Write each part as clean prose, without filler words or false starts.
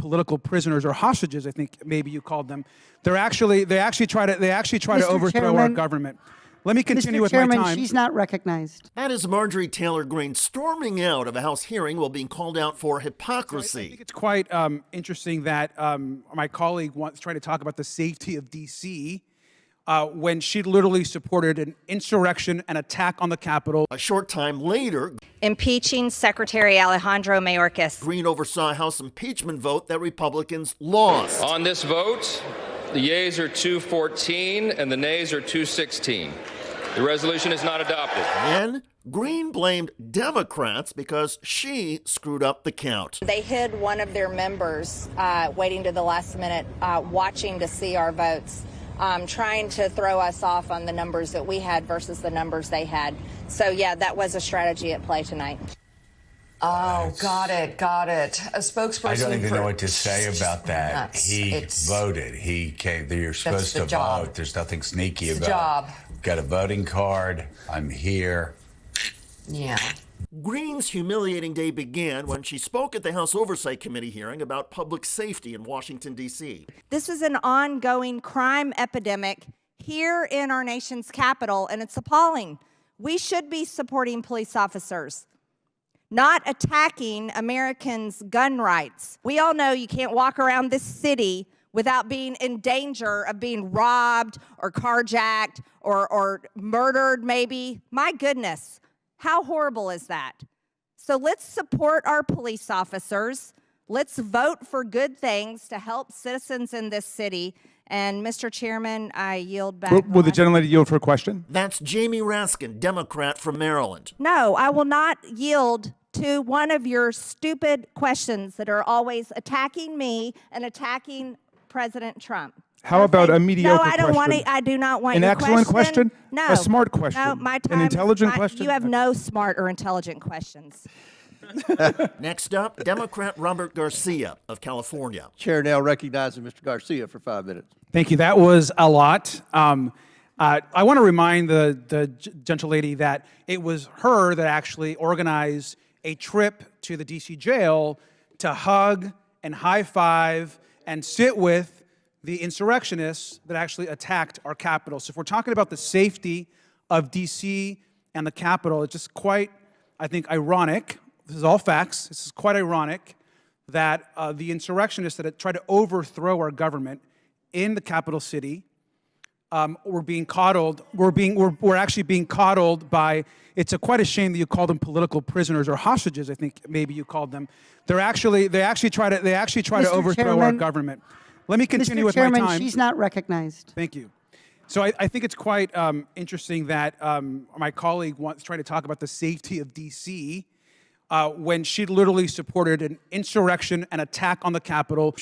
political prisoners or hostages, I think maybe you called them. They actually try to overthrow our government. Let me continue with my time. She's not recognized. That is Marjorie Taylor Greene storming out of a House hearing while being called out for hypocrisy. I think it's quite interesting that my colleague wants trying to talk about the safety of D.C. When she literally supported an insurrection and attack on the Capitol. A short time later, impeaching Secretary Alejandro Mayorkas. Greene oversaw a House impeachment vote that Republicans lost. On this vote, the yeas are 214 and the nays are 216. The resolution is not adopted. Then Greene blamed Democrats because she screwed up the count. They hid one of their members waiting to the last minute, watching to see our votes. Trying to throw us off on the numbers that we had versus the numbers they had. So, yeah, that was a strategy at play tonight. Oh, got it. A spokesperson. I don't even know what to say about that. He voted. He came. You're supposed to vote. There's nothing sneaky about it. Job. Got a voting card. I'm here. Yeah. Greene's humiliating day began when she spoke at the House Oversight Committee hearing about public safety in Washington, D.C. This is an ongoing crime epidemic here in our nation's capital, and it's appalling. We should be supporting police officers, not attacking Americans' gun rights. We all know you can't walk around this city without being in danger of being robbed or carjacked or murdered, maybe. My goodness. How horrible is that? So let's support our police officers. Let's vote for good things to help citizens in this city. And Mr. Chairman, I yield back. Will the gentlelady yield for a question? That's Jamie Raskin, Democrat from Maryland. No, I will not yield to one of your stupid questions that are always attacking me and attacking President Trump. How about a mediocre question? No, I don't want to. I do not want an your excellent question. No. A smart question. No, my time. An intelligent question. You have no smart or intelligent questions. Next up, Democrat Robert Garcia of California. Chair now recognizes Mr. Garcia for 5 minutes. Thank you. That was a lot. I want to remind the gentlelady that it was her that actually organized a trip to the D.C. jail to hug and high five and sit with the insurrectionists that actually attacked our Capitol. So if we're talking about the safety of D.C. and the Capitol, it's just quite, I think, ironic. This is all facts. This is quite ironic that the insurrectionists that tried to overthrow our government in the capital city were being coddled. We're actually being coddled by. It's quite a shame that you called them political prisoners or hostages. I think maybe you called them. They actually try to overthrow our government. Let me continue with my time. She's not recognized. Thank you. So I think it's quite interesting that my colleague wants trying to talk about the safety of D.C. When she literally supported an insurrection and attack on the Capitol.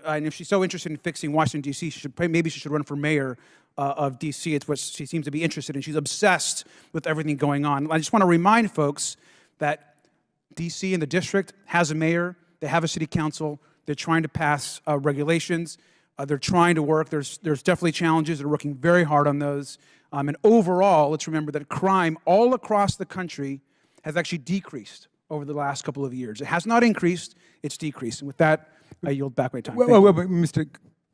And if she's so interested in fixing Washington, D.C., maybe she should run for mayor of D.C. It's what she seems to be interested in. She's obsessed with everything going on. I just want to remind folks that D.C. and the district has a mayor. They have a city council. They're trying to pass regulations. They're trying to work. There's definitely challenges. They're working very hard on those. And overall, let's remember that crime all across the country has actually decreased over the last couple of years. It has not increased. It's decreased. And with that, I yield back my time. Well, Mr.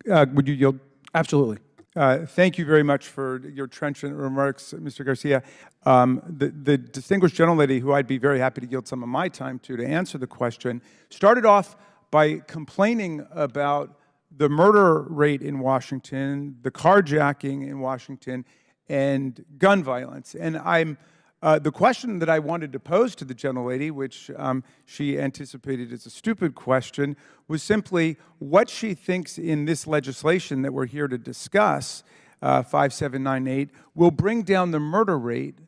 Would you yield? Absolutely. Thank you very much for your trenchant remarks, Mr. Garcia. The distinguished gentlelady, who I'd be very happy to yield some of my time to answer the question, started off by complaining about the murder rate in Washington, the carjacking in Washington, and gun violence. And the question that I wanted to pose to the gentlelady, which she anticipated as a stupid question, was simply what she thinks in this legislation that we're here to discuss, 5798, will bring down the murder rate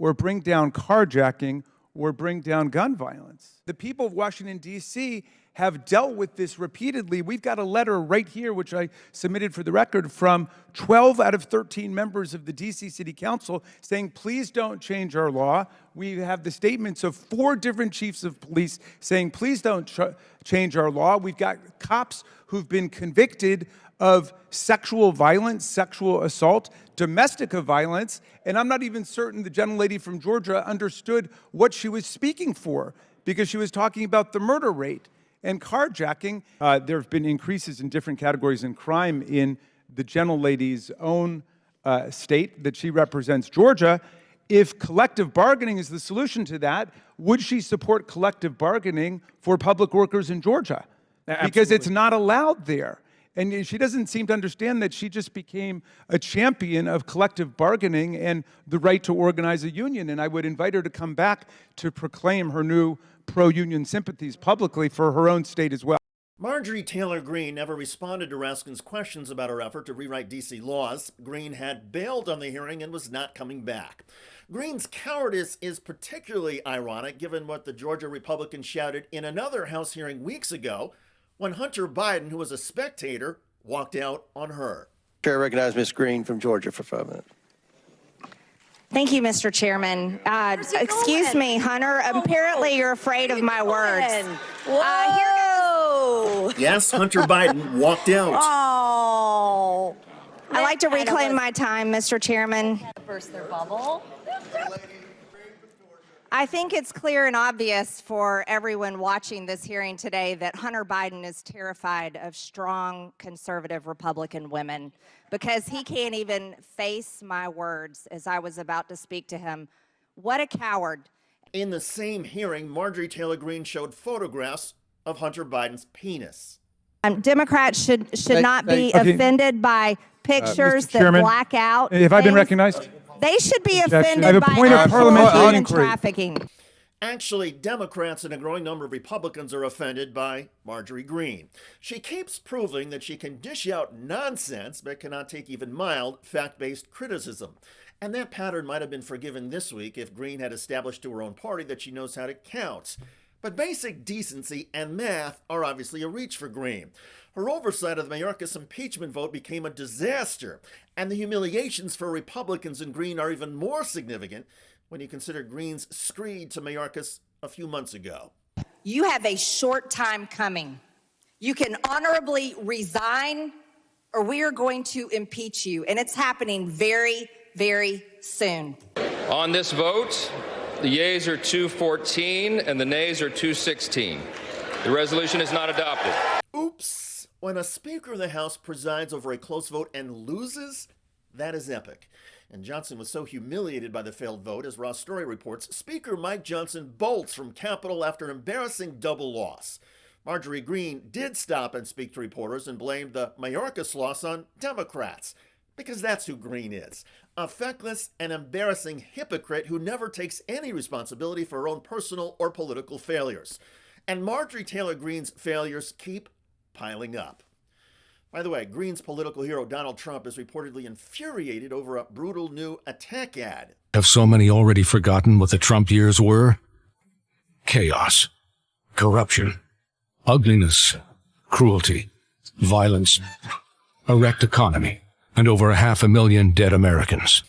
or bring down carjacking or bring down gun violence. The people of Washington, D.C. have dealt with this repeatedly. We've got a letter right here, which I submitted for the record, from 12 out of 13 members of the D.C. City Council saying, please don't change our law. We have the statements of 4 different chiefs of police saying, please don't change our law. We've got cops who've been convicted of sexual violence, sexual assault, domestic violence, and I'm not even certain the gentlelady from Georgia understood what she was speaking for because she was talking about the murder rate. and carjacking. There have been increases in different categories in crime in the gentlelady's own state that she represents, Georgia. If collective bargaining is the solution to that, would she support collective bargaining for public workers in Georgia? Because it's not allowed there. And she doesn't seem to understand that she just became a champion of collective bargaining and the right to organize a union. And I would invite her to come back to proclaim her new pro-union sympathies publicly for her own state as well. Marjorie Taylor Greene never responded to Raskin's questions about her effort to rewrite D.C. laws. Greene had bailed on the hearing and was not coming back. Greene's cowardice is particularly ironic given what the Georgia Republicans shouted in another House hearing weeks ago when Hunter Biden, who was a spectator, walked out on her. Chair recognizes Ms. Greene from Georgia for 5 minutes. Thank you, Mr. Chairman. Excuse me, Hunter. Apparently you're afraid of my words. Whoa! Yes, Hunter Biden walked out. Oh! I'd like to reclaim my time, Mr. Chairman. Burst their bubble. I think it's clear and obvious for everyone watching this hearing today that Hunter Biden is terrified of strong conservative Republican women because he can't even face my words as I was about to speak to him. What a coward. In the same hearing, Marjorie Taylor Greene showed photographs of Hunter Biden's penis. Democrats should not be offended by pictures that Chairman, black out. Have I been things. recognized? They should be I have offended a by point of actual parliamentary human inquiry. trafficking. Actually, Democrats and a growing number of Republicans are offended by Marjorie Greene. She keeps proving that she can dish out nonsense but cannot take even mild, fact-based criticism. And that pattern might have been forgiven this week if Greene had established to her own party that she knows how to count. But basic decency and math are obviously a reach for Greene. Her oversight of the Mayorkas impeachment vote became a disaster, and the humiliations for Republicans and Greene are even more significant when you consider Greene's screed to Mayorkas a few months ago. You have a short time coming. You can honorably resign, or we are going to impeach you, and it's happening very, very soon. On this vote, the yeas are 214 and the nays are 216. The resolution is not adopted. Oops. When a Speaker of the House presides over a close vote and loses, that is epic. And Johnson was so humiliated by the failed vote, as Ross Story reports, Speaker Mike Johnson bolts from Capitol after an embarrassing double loss. Marjorie Greene did stop and speak to reporters and blamed the Mayorkas loss on Democrats, because that's who Greene is. A feckless and embarrassing hypocrite who never takes any responsibility for her own personal or political failures. And Marjorie Taylor Greene's failures keep piling up. By the way, Greene's political hero Donald Trump is reportedly infuriated over a brutal new attack ad. Have so many already forgotten what the Trump years were? Chaos, corruption, ugliness, cruelty, violence, a wrecked economy, and over 500,000 dead Americans.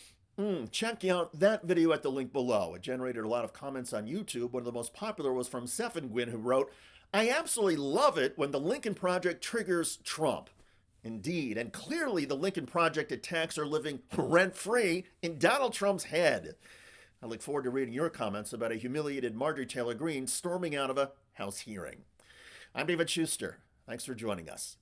Check out that video at the link below. It generated a lot of comments on YouTube. One of the most popular was from Sefingwin, who wrote, "I absolutely love it when the Lincoln Project triggers Trump." Indeed, and clearly the Lincoln Project attacks are living rent-free in Donald Trump's head. I look forward to reading your comments about a humiliated Marjorie Taylor Greene storming out of a House hearing. I'm David Shuster. Thanks for joining us.